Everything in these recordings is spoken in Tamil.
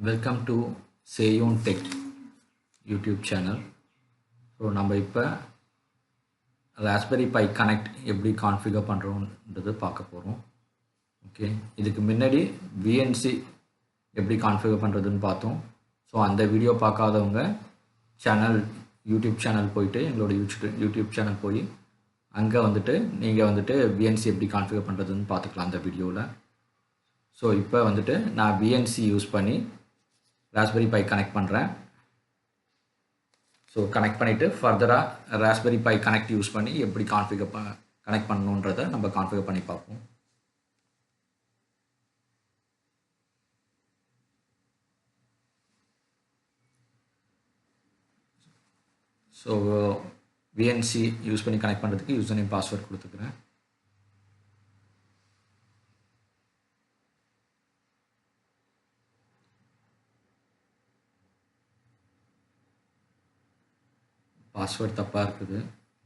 Welcome to Seyon tech YouTube channel. So நம்ம இப்போ ராஸ்பெரி பை கனெக்ட் எப்படி கான்ஃபிகர் பண்ணுறோன்றது பார்க்க போகிறோம். ஓகே, இதுக்கு முன்னாடி விஎன்சி எப்படி கான்ஃபிகர் பண்ணுறதுன்னு பார்த்தோம். ஸோ அந்த வீடியோ பார்க்காதவங்க யூடியூப் சேனல் போயிட்டு எங்களோட யூடியூப் சேனல் போய் அங்கே நீங்கள் விஎன்சி எப்படி கான்ஃபிகர் பண்ணுறதுன்னு பார்த்துக்கலாம் அந்த வீடியோவில். ஸோ இப்போ நான் விஎன்சி யூஸ் பண்ணி ராஸ்பெரி பை கனெக்ட் பண்ணுறேன். ஸோ கனெக்ட் பண்ணிவிட்டு ஃபர்தராக ராஸ்பெரி பை கனெக்ட் யூஸ் பண்ணி எப்படி கனெக்ட் பண்ணணுன்றதை நம்ம கான்ஃபிகர் பண்ணி பார்ப்போம். ஸோ விஎன்சி யூஸ் பண்ணி கனெக்ட் பண்ணுறதுக்கு யூசர் நேம் பாஸ்வேர்ட் கொடுத்துக்கிறேன். பாஸ்வேர்ட் தப்பாக இருக்குது.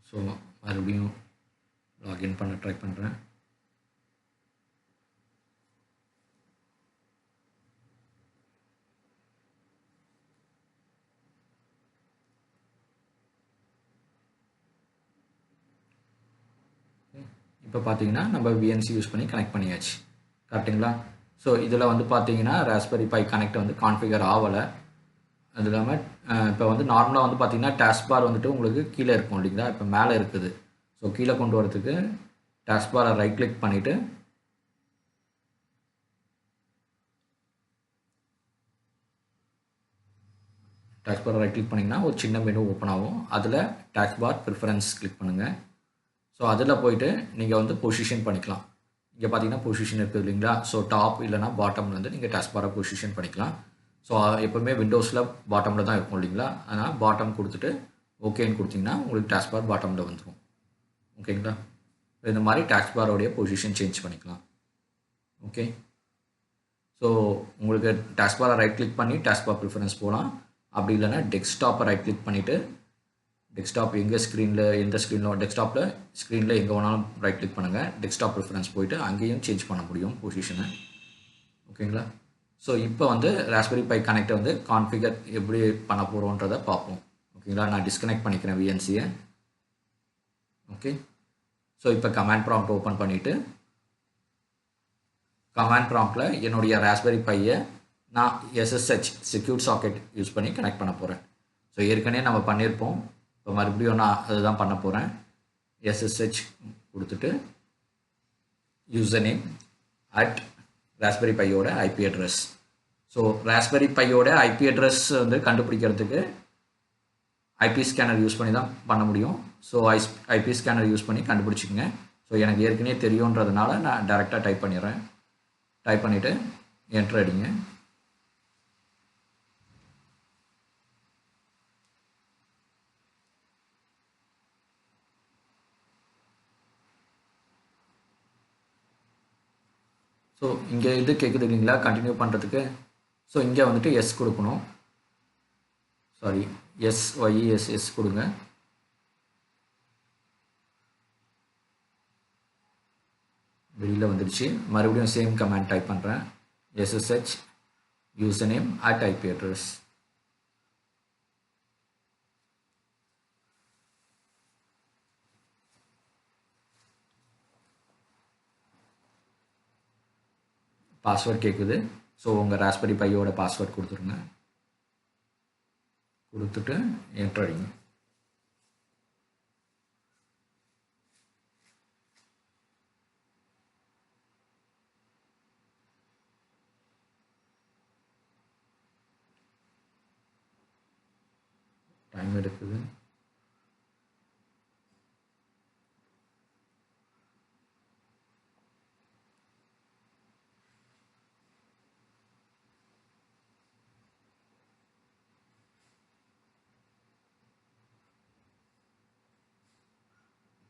ஸோ மறுபடியும் லாகின் பண்ண ட்ரை பண்ணுறேன். இப்போ பார்த்தீங்கன்னா நம்ம விஎன்சி யூஸ் பண்ணி கனெக்ட் பண்ணியாச்சு, கரெக்டுங்களா? ஸோ இதில் பார்த்தீங்கன்னா ராஸ்பெரி பை கனெக்ட் கான்ஃபிகர் ஆகலை. அது இல்லாமல் இப்போ நார்மலாக பார்த்தீங்கன்னா டாஸ்க் பார் உங்களுக்கு கீழே இருக்கும் இல்லைங்களா, இப்போ மேலே இருக்குது. ஸோ கீழே கொண்டு வரதுக்கு டாஸ்க் பாரை ரைட் கிளிக் பண்ணிவிட்டு டாஸ்க் பாரை ரைட் கிளிக் பண்ணிங்கன்னா ஒரு சின்ன மெனு ஓப்பன் ஆகும். அதில் டாஸ்க் பார் ப்ரிஃபரன்ஸ் கிளிக் பண்ணுங்கள். ஸோ அதில் போயிட்டு நீங்கள் பொசிஷன் பண்ணிக்கலாம். இங்கே பார்த்தீங்கன்னா பொசிஷன் இருக்குது இல்லைங்களா. ஸோ டாப் இல்லைனா பாட்டமில் நீங்கள் டாஸ்க் பாரை பொசிஷன் பண்ணிக்கலாம். ஸோ எப்போவுமே விண்டோஸில் பாட்டமில் தான் இருக்கும் இல்லைங்களா. அதனால் பாட்டம் கொடுத்துட்டு ஓகேன்னு கொடுத்தீங்கன்னா உங்களுக்கு டாஸ்க் பார் பாட்டமில் வந்துடும். ஓகேங்களா? இந்த மாதிரி டாஸ்க் பாரோடைய பொசிஷன் சேஞ்ச் பண்ணிக்கலாம். ஓகே, ஸோ உங்களுக்கு டாஸ்க் பாரை ரைட் கிளிக் பண்ணி டாஸ்க் பார் ப்ரிஃபரன்ஸ் போகலாம். அப்படி இல்லைனா டெஸ்க்டாப்பை ரைட் கிளிக் பண்ணிவிட்டு டெஸ்க்டாப் எங்கே ஸ்க்ரீனில் எங்கே வேணாலும் ரைட் கிளிக் பண்ணுங்கள். டெஸ்க்டாப் ப்ரிஃபரன்ஸ் போயிட்டு அங்கேயும் சேஞ்ச் பண்ண முடியும் பொசிஷனை. ஓகேங்களா? ஸோ இப்போ ராஸ்பெரி பை கனெக்டை கான்ஃபிகர் எப்படி பண்ண போகிறோன்றதை பார்ப்போம். ஓகேங்களா? நான் டிஸ்கனெக்ட் பண்ணிக்கிறேன் விஎன்சியை. ஓகே, ஸோ இப்போ கமாண்ட் ப்ராம்ப்ட் ஓப்பன் பண்ணிவிட்டு கமாண்ட் ப்ராம்ப்டில் என்னுடைய ராஸ்பெரி பையை நான் SSH செக்யூர் சாக்கெட் யூஸ் பண்ணி கனெக்ட் பண்ண போகிறேன். ஸோ ஏற்கனவே நம்ம பண்ணியிருப்போம். இப்போ மறுபடியும் நான் அதுதான் பண்ண போகிறேன். SSH கொடுத்துட்டு யூசர் நேம் அட் ராஸ்பெரி பையோட ஐபி அட்ரஸ். ஸோ ராஸ்பெரி பையோட ஐபி அட்ரஸ் கண்டுபிடிக்கிறதுக்கு ஐபி ஸ்கேனர் யூஸ் பண்ணி தான் பண்ண முடியும். ஸோ ஐபி ஸ்கேனர் யூஸ் பண்ணி கண்டுபிடிச்சிக்கங்க. ஸோ எனக்கு ஏற்கனவே தெரியுன்றதுனால நான் டைரெக்டாக டைப் பண்ணிடுறேன். டைப் பண்ணிவிட்டு என்ட்ரு அடிங்க. ஸோ இங்கே இது கேட்குது இல்லைங்களா கண்டினியூ பண்ணுறதுக்கு. ஸோ இங்கே எஸ் கொடுக்கணும். சாரி, எஸ் கொடுங்க. வெளியில் வந்துடுச்சு. மறுபடியும் சேம் கமாண்ட் டைப் பண்ணுறேன். SSH user name at IP address. Password கேட்குது. ஸோ உங்கள் ராஸ்பெரி பையோட பாஸ்வேர்ட் கொடுத்துருங்க. கொடுத்துட்டு என்ட்ரு அடிங்க. டைம் எடுக்குது.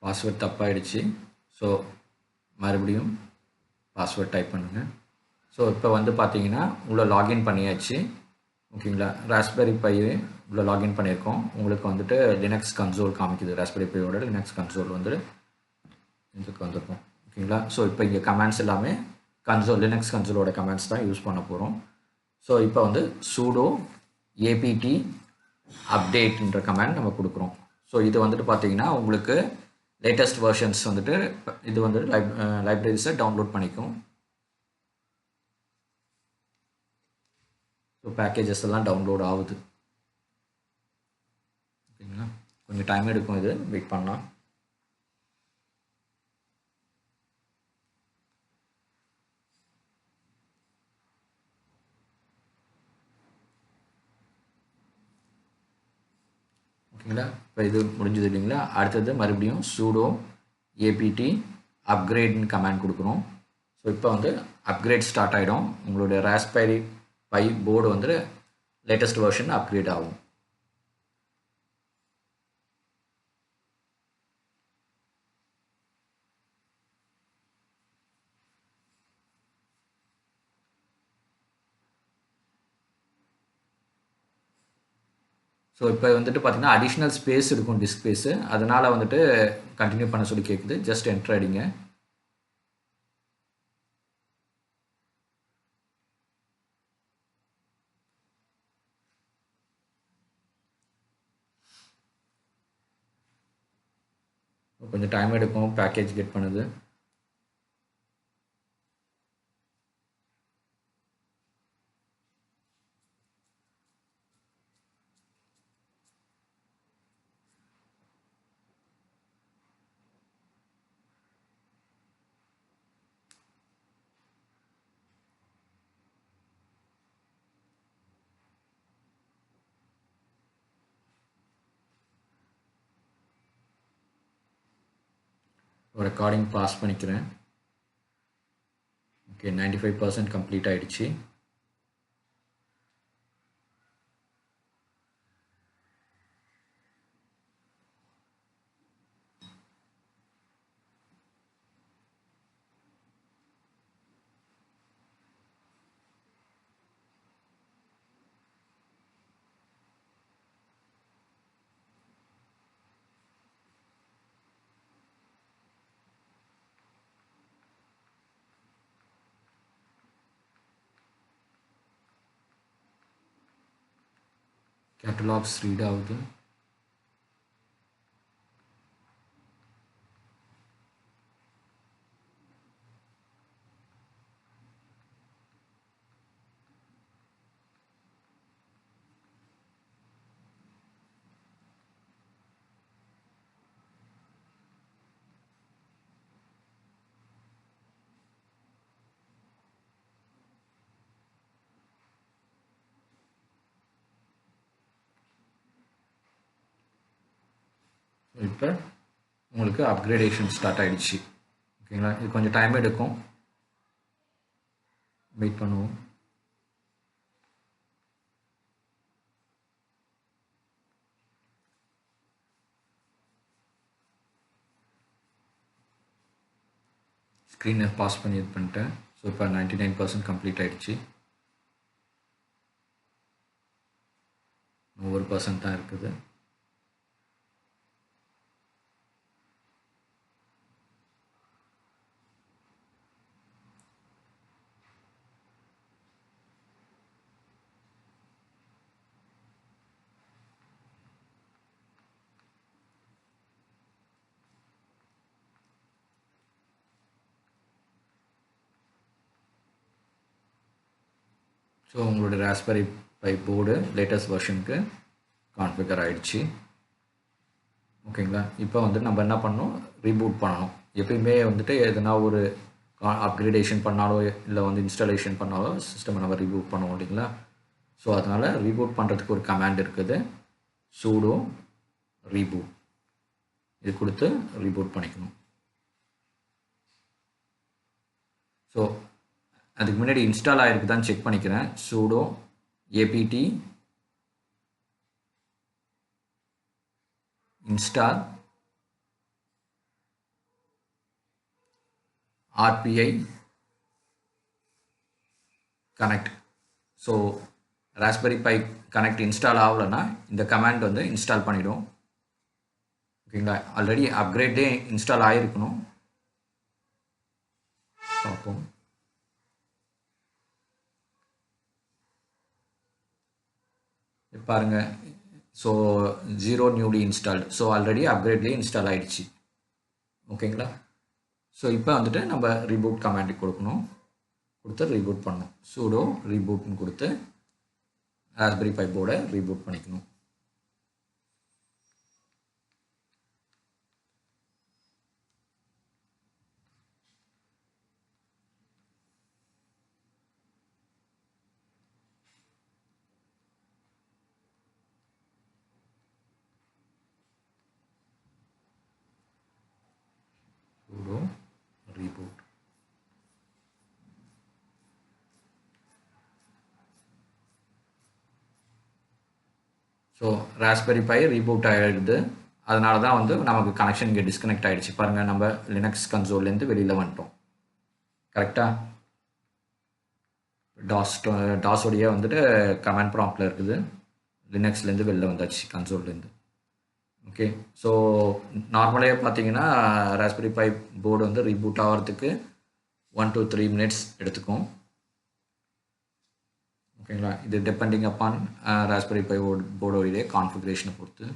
பாஸ்வேர்ட் தப்பாயிடுச்சு. ஸோ மறுபடியும் பாஸ்வேர்ட் டைப் பண்ணுங்கள். ஸோ இப்போ பார்த்தீங்கன்னா உள்ள லாகின் பண்ணியாச்சு. ஓகேங்களா? ராஸ்பெரி பை உள்ள லாகின் பண்ணியிருக்கோம். உங்களுக்கு லினக்ஸ் கன்சோல் காமிக்குது. ராஸ்பெரி பையோட லினக்ஸ் கன்சோல் இதுக்கு வந்திருக்கும். ஓகேங்களா? ஸோ இப்போ இங்கே கமெண்ட்ஸ் எல்லாமே லினக்ஸ் கன்சோலோட கமெண்ட்ஸ் தான் யூஸ் பண்ண போகிறோம். ஸோ இப்போ வந்து sudo apt updateன்ற கமாண்ட் நம்ம கொடுக்குறோம். ஸோ இது வந்துட்டு பார்த்தீங்கன்னா உங்களுக்கு லேட்டஸ்ட் வெர்ஷன்ஸ் வந்துட்டு இது வந்துட்டு லைப்ரரிஸை டவுன்லோட் பண்ணிக்கும். ஸோ பேக்கேஜஸ் எல்லாம் டவுன்லோட் ஆகுது. ஓகேங்களா, கொஞ்சம் டைம் எடுக்கும், இது வெயிட் பண்ணலாம். ஓகேங்களா, இப்போ இது முடிஞ்சது இல்லைங்களா. அடுத்தது மறுபடியும் sudo apt அப்கிரேட்னு கமாண்ட் கொடுக்குறோம். ஸோ இப்போ வந்து அப்கிரேட் ஸ்டார்ட் ஆகிடும். உங்களுடைய ராஸ்பெரி பை போர்டு வந்து லேட்டஸ்ட் வெர்ஷன் அப்கிரேட் ஆகும். ஸோ இப்போ வந்துட்டு பார்த்தீங்கன்னா அடிஷ்னல் ஸ்பேஸ் இருக்கும் டிஸ்க் ஸ்பேஸு, அதனால் வந்துட்டு கண்டினியூ பண்ண சொல்லி கேட்குது. ஜஸ்ட் என்டர் அடிங்க. கொஞ்சம் டைம் எடுக்கும் பேக்கேஜ் கெட் பண்ணுது. ரெக்கார்டிங் பாஸ் பண்ணிக்கிறேன். ஓகே, 95% கம்ப்ளீட் ஆகிடுச்சு. கேட்டலாக்ஸ் ரீட் ஆகுது. இப்போ உங்களுக்கு அப்கிரேடேஷன் ஸ்டார்ட் ஆகிடுச்சு. ஓகேங்களா, இது கொஞ்சம் டைம் எடுக்கும், வெயிட் பண்ணுவோம். ஸ்க்ரீனை பாஸ் பண்ணி இது பண்ணிட்டேன். ஸோ இப்போ 99% கம்ப்ளீட் ஆகிடுச்சு. 1% தான் இருக்குது. ஸோ உங்களோட ராஸ்பெரி பை போர்டு லேட்டஸ்ட் வெர்ஷனுக்கு கான்ஃபிகர் ஆகிடுச்சு. ஓகேங்களா, இப்போ வந்து நம்ம என்ன பண்ணணும், ரீபூட் பண்ணணும். எப்பயுமே வந்துட்டு எதனா ஒரு அப்கிரேடேஷன் பண்ணாலோ இல்லை வந்து இன்ஸ்டாலேஷன் பண்ணாலோ சிஸ்டமை நம்ம ரீபூட் பண்ணுவோம் இல்லைங்களா. ஸோ அதனால் ரீபூட் பண்ணுறதுக்கு ஒரு கமாண்ட் இருக்குது, sudo reboot. இது கொடுத்து ரீபூட் பண்ணிக்கணும். ஸோ அதுக்கு முன்னாடி இன்ஸ்டால் ஆகிருக்குதான்னு செக் பண்ணிக்கிறேன். sudo apt install rpi connect. So Raspberry by connect install ஆகலைன்னா இந்த கமாண்ட் வந்து இன்ஸ்டால் பண்ணிவிடும். ஓகேங்களா, ஆல்ரெடி அப்கிரேடே இன்ஸ்டால் ஆகிருக்கணும். பார்ப்போம். பாருங்க. So 0 newly installed. So already அப்கிரேட்லேயே இன்ஸ்டால் ஆகிடுச்சு. ஓகேங்களா. ஸோ இப்போ வந்துட்டு நம்ம ரீபூட் கமாண்ட் கொடுக்கணும். கொடுத்து ரீபூட் பண்ணணும். sudo ரீபூட்னு கொடுத்து ராஸ்பெரி பை போர்டை ரீபூட் பண்ணிக்கணும். sudo reboot. So Raspberry Pi reboot ஆகிடுது. அதனால தான் வந்து நமக்கு கனெக்ஷன் இங்கே டிஸ்கனெக்ட் ஆகிடுச்சு. பாருங்கள், நம்ம லினக்ஸ் கன்சோல்லேருந்து வெளியில் வந்துட்டோம். கரெக்டாக டாஸோடைய வந்துட்டு கமாண்ட் ப்ராம்ப்டில் இருக்குது. லினக்ஸ்லேருந்து வெளில வந்தாச்சு கன்சோல்லேருந்து. ஓகே. ஸோ நார்மலே பார்த்தீங்கன்னா ராஸ்பெரி பை போர்டு வந்து ரீபூட் ஆகிறதுக்கு 1 to 3 minutes எடுத்துக்கும். ஓகேங்களா. இது டிபெண்டிங் அப்பான் ராஸ்பெரி பை போர்டோடைய கான்ஃபிகரேஷனை பொறுத்து.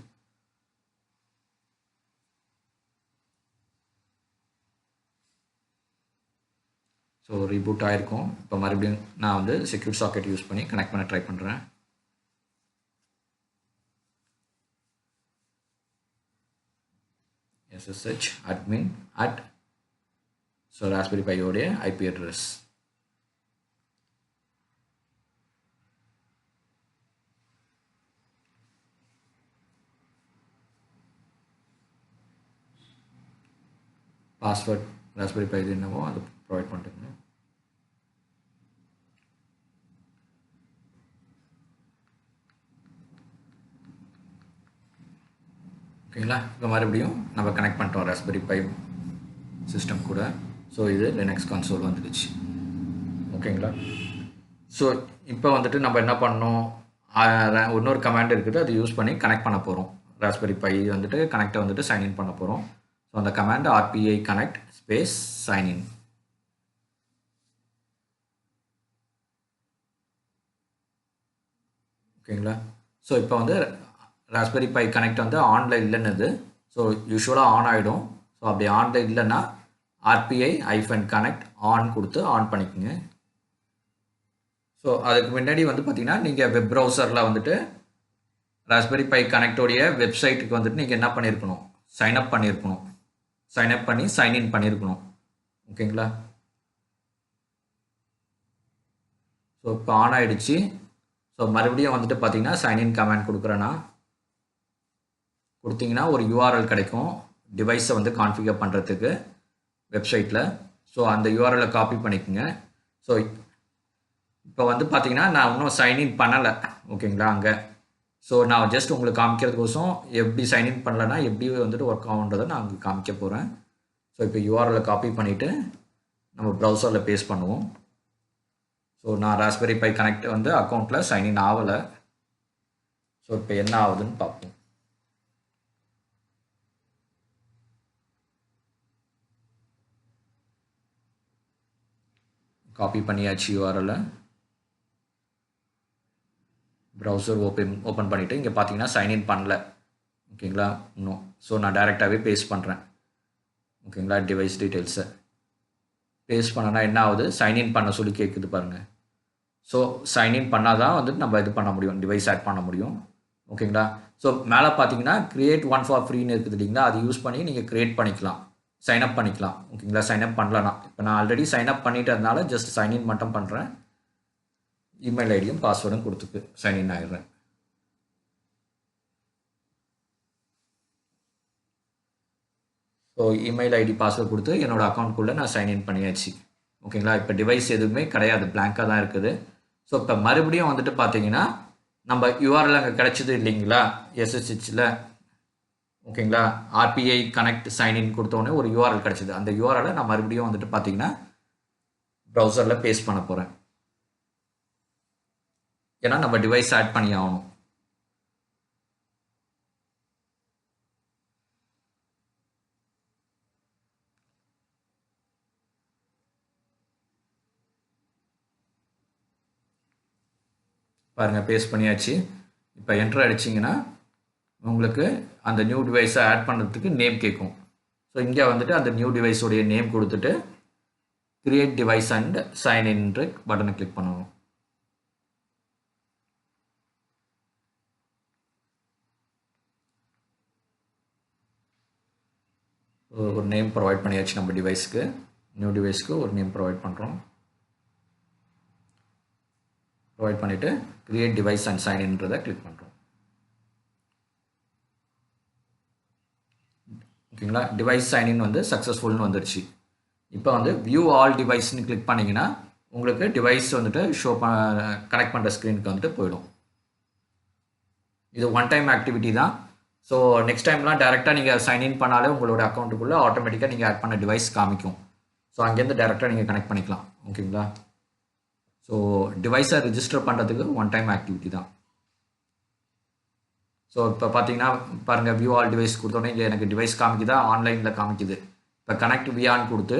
ஸோ ரீபூட் ஆகிருக்கும். இப்போ மறுபடியும் நான் வந்து செக்யூர் சாக்கெட் யூஸ் பண்ணி கனெக்ட் பண்ண ட்ரை பண்ணுறேன். SSH admin at so raspberry பையோடைய IP address. Password raspberry pi இது என்னவோ அது ப்ரொவைட் பண்ணிட்டுங்க. ஓகேங்களா. இப்போ மறுபடியும் நம்ம கனெக்ட் பண்ணிட்டோம் ராஸ்பெரி பை சிஸ்டம் கூட. ஸோ இது லினக்ஸ் கன்சோல் வந்துடுச்சு. ஓகேங்களா. ஸோ இப்போ வந்துட்டு நம்ம என்ன பண்ணோம், இன்னொரு கமாண்ட் இருக்குது, அது யூஸ் பண்ணி கனெக்ட் பண்ண போகிறோம். ராஸ்பெரி பை வந்துட்டு கனெக்டை வந்துட்டு சைன்இன் பண்ண போகிறோம். ஸோ அந்த command RPA connect space sign in. ஓகேங்களா. ஸோ இப்போ வந்து ராஸ்பெரி பை கனெக்ட் வந்து ஆன்லைன் இல்லைன்னு, ஸோ யூஸ்வலாக ஆன் ஆகிடும். ஸோ அப்படி ஆன்லைன் இல்லைன்னா RPA-connect ஆன் கொடுத்து ஆன் பண்ணிக்கோங்க. ஸோ அதுக்கு முன்னாடி வந்து பார்த்தீங்கன்னா நீங்கள் வெப் ப்ரௌசரில் வந்துட்டு ராஸ்பெரி பை கனெக்டோடைய வெப்சைட்டுக்கு வந்துட்டு நீங்கள் என்ன பண்ணியிருக்கணும், சைன்அப் பண்ணியிருக்கணும். சைன்அப் பண்ணி சைன்இன் பண்ணியிருக்கணும். ஓகேங்களா. ஸோ இப்போ ஆன் ஆகிடுச்சு. ஸோ மறுபடியும் வந்துட்டு பார்த்தீங்கன்னா சைன்இன் கமாண்ட் கொடுக்குறேன்னா கொடுத்தீங்கன்னா ஒரு URL கிடைக்கும் டிவைஸை வந்து கான்ஃபிகர் பண்ணுறதுக்கு வெப்சைட்டில். ஸோ அந்த URL-ஐ காப்பி பண்ணிக்கோங்க. ஸோ இப்போ வந்து பார்த்தீங்கன்னா நான் இன்னும் சைன்இன் பண்ணலை. ஓகேங்களா. அங்கே ஸோ நான் ஜஸ்ட் உங்களுக்கு காமிக்கிறதுக்கோசம் எப்படி சைன்இன் பண்ணலைன்னா எப்படி வந்துட்டு ஒர்க் ஆகுன்றதை நான் அங்கே காமிக்க போகிறேன். ஸோ இப்போ URL-ஐ காப்பி பண்ணிவிட்டு நம்ம ப்ரௌசரில் பேஸ்ட் பண்ணுவோம். ஸோ நான் ராஸ்பெரி பை கனெக்ட் வந்து அக்கௌண்ட்டில் சைன்இன் ஆகலை. ஸோ இப்போ என்ன ஆகுதுன்னு பார்ப்போம். காப்பி பண்ணியாச்சு URL-ஐ. ப்ரௌசர் ஓப்பன் பண்ணிவிட்டு இங்கே பார்த்தீங்கன்னா சைன்இன் பண்ணல. ஓகேங்களா. இன்னும் ஸோ நான் டைரெக்டாகவே பேஸ்ட் பண்ணுறேன். ஓகேங்களா. டிவைஸ் டீட்டெயில்ஸை பேஸ்ட் பண்ணனா என்ன ஆகுது, சைன்இன் பண்ண சொல்லி கேட்குது பாருங்கள். ஸோ சைன்இன் பண்ணால் தான் வந்துட்டு நம்ம இது பண்ண முடியும், டிவைஸ் ஆட் பண்ண முடியும். ஓகேங்களா. ஸோ மேலே பார்த்தீங்கன்னா கிரியேட் ஒன் ஃபார் ஃப்ரீன்னு இருக்குது இல்லைங்களா, அது யூஸ் பண்ணி நீங்கள் க்ரியேட் பண்ணிக்கலாம், சைன்அப் பண்ணிக்கலாம். ஓகேங்களா. சைன்அப் பண்ணலன்னா இப்போ நான் ஆல்ரெடி சைன்அப் பண்ணிட்டதுனால ஜஸ்ட் சைன்இன் மட்டும் பண்ணுறேன். இமெயில் ஐடியும் பாஸ்வேர்டும் கொடுத்துட்டு சைன்இன் ஆகிடுறேன். ஸோ இமெயில் ஐடி பாஸ்வேர்ட் கொடுத்து என்னோடய அக்கௌண்ட்குள்ளே நான் சைன்இன் பண்ணியாச்சு. ஓகேங்களா. இப்போ டிவைஸ் எதுவுமே கிடையாது, பிளாங்காக தான் இருக்குது. ஸோ இப்போ மறுபடியும் வந்துட்டு பார்த்தீங்கன்னா நம்ம URL அங்கே கிடச்சிது இல்லைங்களா SSH-ல். ஓகேங்களா. RPA connect சைன்இன் கொடுத்தோடனே ஒரு URL கிடச்சிது. அந்த URL-ஐ நான் மறுபடியும் வந்துட்டு பார்த்தீங்கன்னா ப்ரௌசரில் பேஸ்ட் பண்ண போகிறேன். ஏன்னா நம்ம டிவைஸ் ஆட் பண்ணி ஆகணும். பாருங்கள், பேஸ்ட் பண்ணியாச்சு. இப்போ என்டர் அடிச்சிங்கன்னா உங்களுக்கு அந்த நியூ டிவைஸை ஆட் பண்ணுறதுக்கு நேம் கேட்கும். ஸோ இங்கே வந்துட்டு அந்த நியூ டிவைஸோடைய நேம் கொடுத்துட்டு கிரியேட் டிவைஸ் அண்ட் சைன் இன்ன்ற பட்டனை கிளிக் பண்ணணும். ஒரு நேம் ப்ரொவைட் பண்ணியாச்சு நம்ம டிவைஸ்க்கு. நியூ டிவைஸ்க்கு ஒரு நேம் ப்ரொவைட் பண்ணுறோம். ப்ரொவைட் பண்ணிவிட்டு கிரியேட் டிவைஸ் அண்ட் சைன் இன்றதை கிளிக் பண்ணுறோம். ஓகேங்களா, டிவைஸ் சைன்இன் வந்து சக்ஸஸ்ஃபுல்னு வந்துருச்சு. இப்போ வந்து வியூ ஆல் டிவைஸ்னு கிளிக் பண்ணிங்கன்னா உங்களுக்கு டிவைஸ் வந்துட்டு கனெக்ட் பண்ணுற ஸ்க்ரீனுக்கு வந்துட்டு போயிடும். இது ஒன் டைம் ஆக்டிவிட்டி தான். ஸோ நெக்ஸ்ட் டைம்லாம் டேரெக்டாக நீங்கள் சைன்இன் பண்ணாலே உங்களோட அக்கௌண்ட்டுக்குள்ளே ஆட்டோமேட்டிக்காக நீங்கள் ஆட் பண்ண டிவைஸ் காமிக்கும். ஸோ அங்கேருந்து டேரெக்டாக நீங்கள் கனெக்ட் பண்ணிக்கலாம். ஓகேங்களா, ஸோ டிவைஸை ரிஜிஸ்டர் பண்ணுறதுக்கு ஒன் டைம் ஆக்டிவிட்டி தான். ஸோ இப்போ பார்த்தீங்கன்னா பாருங்கள், வியூ ஆல் டிவைஸ் கொடுத்தோன்னே இங்கே எனக்கு டிவைஸ் காமிக்குதா, ஆன்லைனில் காமிக்குது. இப்போ கனெக்ட் வியான் கொடுத்து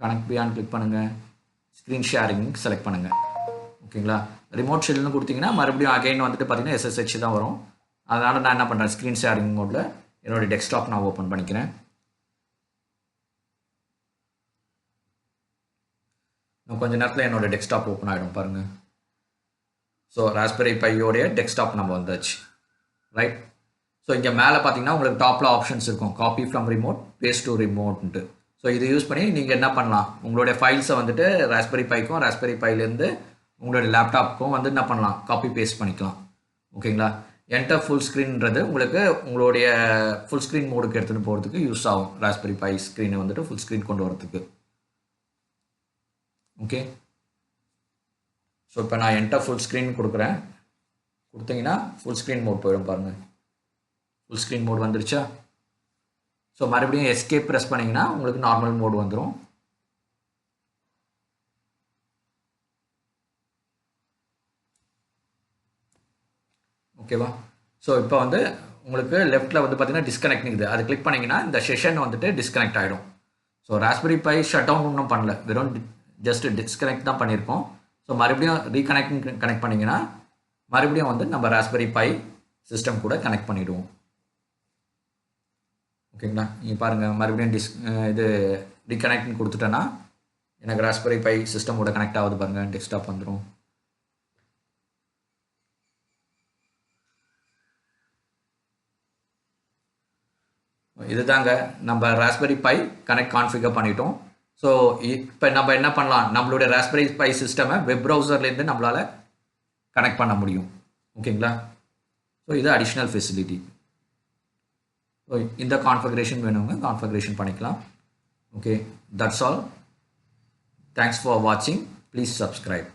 கனெக்ட் வியான் கிளிக் பண்ணுங்கள். ஸ்க்ரீன் ஷேரிங் செலக்ட் பண்ணுங்கள். ஓகேங்களா, ரிமோட் ஷெல்னு கொடுத்தீங்கன்னா மறுபடியும் அகைன் வந்துட்டு பார்த்தீங்கன்னா SSH தான் வரும். அதனால் நான் என்ன பண்ணுறேன், ஸ்க்ரீன் ஷேரிங் மோடில் என்னோடய டெஸ்க்டாப் நான் ஓப்பன் பண்ணிக்கிறேன். கொஞ்சம் நேரத்தில் என்னோடய டெஸ்க்டாப் ஓப்பன் ஆகிடும் பாருங்கள். ஸோ ராஸ்பெரி பையோடைய டெஸ்க்டாப் நம்ம வந்தாச்சு, ரைட். ஸோ இங்கே மேலே பார்த்தீங்கன்னா உங்களுக்கு டாப்பில் ஆப்ஷன்ஸ் இருக்கும், copy from remote, paste to ரிமோட்ன்ட்டு. ஸோ இது யூஸ் பண்ணி நீங்கள் என்ன பண்ணலாம், உங்களுடைய ஃபைல்ஸை வந்துட்டு ராஸ்பெரி பைக்கும் ராஸ்பெரி பைலேருந்து உங்களுடைய லேப்டாப்புக்கும் வந்து என்ன பண்ணலாம், காப்பி பேஸ்ட் பண்ணிக்கலாம். ஓகேங்களா, என்டர் ஃபுல் ஸ்க்ரீன்ன்றது உங்களுக்கு உங்களுடைய ஃபுல் ஸ்க்ரீன் மோடுக்கு எடுத்துகிட்டு போகிறதுக்கு யூஸ் ஆகும். ராஸ்பெரி பை ஸ்க்ரீனை வந்துட்டு ஃபுல் ஸ்க்ரீன் கொண்டு வரதுக்கு. ஓகே, ஸோ இப்போ நான் என்டர் ஃபுல் ஸ்க்ரீன் கொடுக்குறேன். கொடுத்தீங்கன்னா ஃபுல் ஸ்க்ரீன் மோட் போயிடும் பாருங்கள். ஃபுல் ஸ்க்ரீன் மோட் வந்துருச்சா? ஸோ மறுபடியும் எஸ்கேப் ப்ரெஸ் பண்ணிங்கன்னா உங்களுக்கு நார்மல் மோட் வந்துடும். ஓகேவா, ஸோ இப்போ வந்து உங்களுக்கு லெஃப்ட்டில் வந்து பார்த்தீங்கன்னா டிஸ்கனெக்ட் இருக்குது. அது கிளிக் பண்ணிங்கன்னா இந்த செஷன் வந்துட்டு டிஸ்கனெக்ட் ஆகிடும். So Raspberry Pi shut down ஒன்றும் பண்ணல, வெறும் ஜஸ்ட் டிஸ்கனெக்ட் தான் பண்ணியிருக்கோம். ஸோ மறுபடியும் கனெக்ட் பண்ணிங்கன்னா மறுபடியும் வந்து நம்ம ராஸ்பெரி பை சிஸ்டம் கூட கனெக்ட் பண்ணிவிடுவோம். ஓகேங்களா, நீங்கள் பாருங்கள், மறுபடியும் இது ரீகனெக்ட்னு கொடுத்துட்டேன்னா எனக்கு ராஸ்பெரி பை சிஸ்டமோட கனெக்ட் ஆகுது பாருங்கள், டெஸ்க்டாப் வந்துடும். இதுதாங்க நம்ம ராஸ்பெரி பை கனெக்ட் கான்ஃபிகர் பண்ணிட்டோம். ஸோ இப்போ நம்ம என்ன பண்ணலாம், நம்மளுடைய ராஸ்பெரி பை சிஸ்டமை வெப் ப்ரௌசர்லேருந்து நம்மளால் கனெக்ட் பண்ண முடியும். ஓகேங்களா, ஸோ இது அடிஷ்னல் ஃபெசிலிட்டி. ஸோ இந்த கான்ஃபிகரேஷன் வேணுங்க, கான்ஃபிகரேஷன் பண்ணிக்கலாம். Okay, that's all. Thanks for வாட்சிங். Please subscribe.